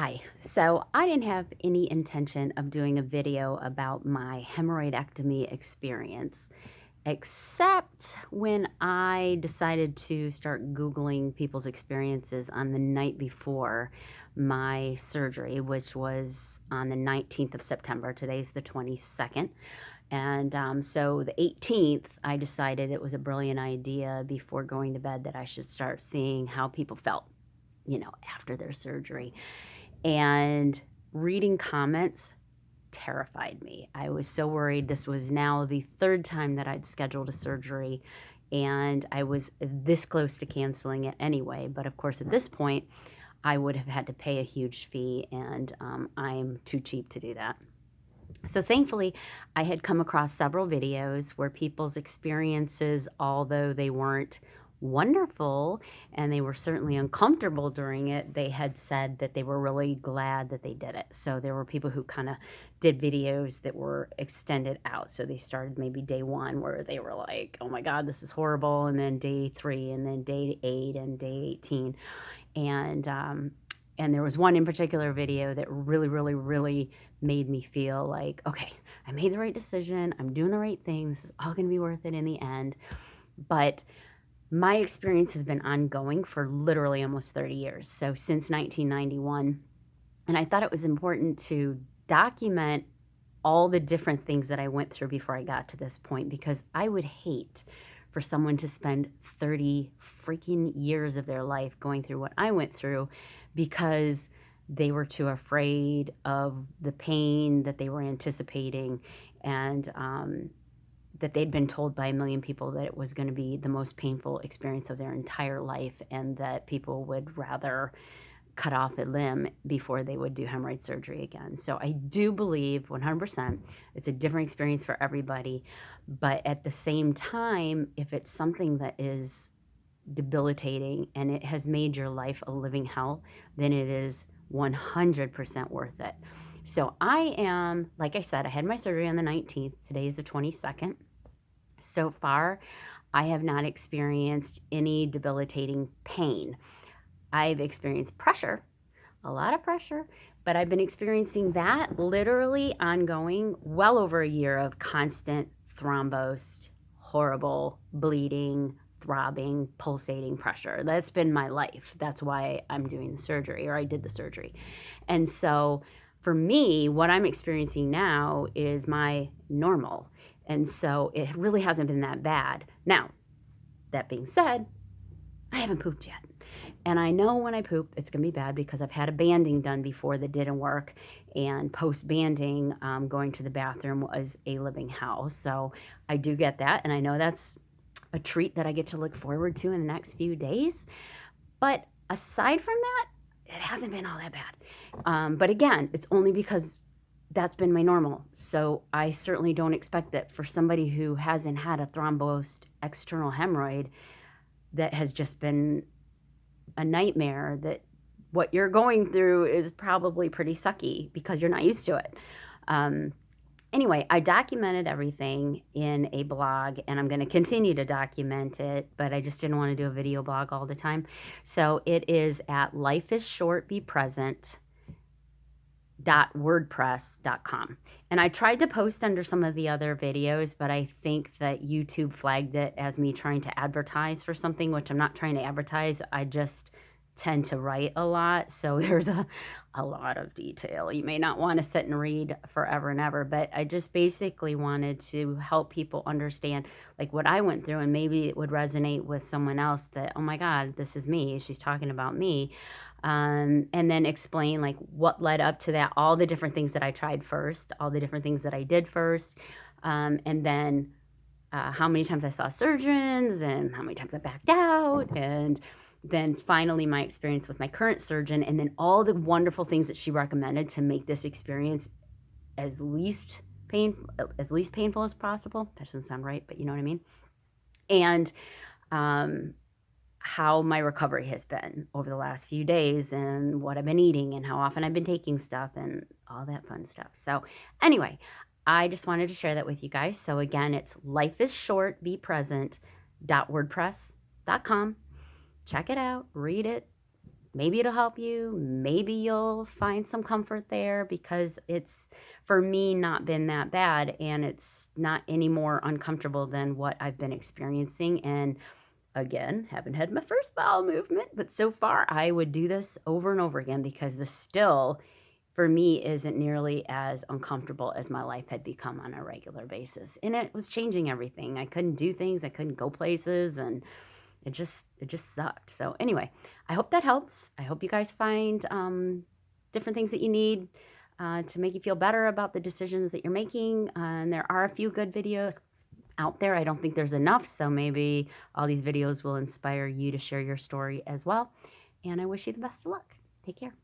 Hi. So I didn't have any intention of doing a video about my hemorrhoidectomy experience, except when I decided to start Googling people's experiences on the night before my surgery, which was on the 19th of September. Today's the 22nd. And so the 18th, I decided it was a brilliant idea before going to bed that I should start seeing how people felt, after their surgery. And reading comments terrified me. I was so worried. This was now the third time that I'd scheduled a surgery, and I was this close to canceling it anyway. But of course, at this point, I would have had to pay a huge fee, and I'm too cheap to do that. So thankfully, I had come across several videos where people's experiences, although they weren't wonderful and they were certainly uncomfortable during it, they had said that they were really glad that they did it. So there were people who kind of did videos that were extended out. So they started maybe day 1 where they were like, "Oh my God, this is horrible," and then day 3, and then day 8, and day 18. And there was one in particular video that really, really, really made me feel like, okay, I made the right decision. I'm doing the right thing. This is all going to be worth it in the end. But my experience has been ongoing for literally almost 30 years. So since 1991. And I thought it was important to document all the different things that I went through before I got to this point, because I would hate for someone to spend 30 freaking years of their life going through what I went through because they were too afraid of the pain that they were anticipating, and that they'd been told by a million people that it was going to be the most painful experience of their entire life, and that people would rather cut off a limb before they would do hemorrhoid surgery again. So I do believe 100% it's a different experience for everybody. But at the same time, if it's something that is debilitating and it has made your life a living hell, then it is 100% worth it. So I am, like I said, I had my surgery on the 19th. Today is the 22nd. So far, I have not experienced any debilitating pain. I've experienced pressure, a lot of pressure, but I've been experiencing that literally ongoing, well over a year of constant thrombosed, horrible bleeding, throbbing, pulsating pressure. That's been my life. That's why I'm doing the surgery, or I did the surgery. And so for me, what I'm experiencing now is my normal. And so it really hasn't been that bad. Now, that being said, I haven't pooped yet. And I know when I poop, it's going to be bad because I've had a banding done before that didn't work. And post banding, going to the bathroom was a living hell. So I do get that. And I know that's a treat that I get to look forward to in the next few days. But aside from that, it hasn't been all that bad. But again, it's only because that's been my normal. So I certainly don't expect that for somebody who hasn't had a thrombosed external hemorrhoid that has just been a nightmare, that what you're going through is probably pretty sucky because you're not used to it. Anyway, I documented everything in a blog, and I'm going to continue to document it, but I just didn't want to do a video blog all the time. So it is at lifeisshortbepresent.wordpress.com. And I tried to post under some of the other videos, but I think that YouTube flagged it as me trying to advertise for something, which I'm not trying to advertise. I just tend to write a lot, so there's a lot of detail. You may not want to sit and read forever and ever, but I just basically wanted to help people understand like what I went through, and maybe it would resonate with someone else that, oh my God, this is me. She's talking about me. And then explain like what led up to that, all the different things that I tried first, all the different things that I did first, and then how many times I saw surgeons and how many times I backed out, and then finally my experience with my current surgeon, and then all the wonderful things that she recommended to make this experience as least painful as possible. That doesn't sound right, but you know what I mean. And how my recovery has been over the last few days, and what I've been eating, and how often I've been taking stuff, and all that fun stuff. So anyway, I just wanted to share that with you guys. So again, it's lifeisshortbepresent.wordpress.com. Check it out, read it, maybe it'll help you. Maybe you'll find some comfort there because it's, for me, not been that bad and it's not any more uncomfortable than what I've been experiencing. And again, haven't had my first bowel movement, but so far I would do this over and over again because this still, for me, isn't nearly as uncomfortable as my life had become on a regular basis. And it was changing everything. I couldn't do things, I couldn't go places, and it just sucked. So anyway, I hope that helps. I hope you guys find different things that you need to make you feel better about the decisions that you're making. And there are a few good videos out there. I don't think there's enough, so maybe all these videos will inspire you to share your story as well. And I wish you the best of luck. Take care.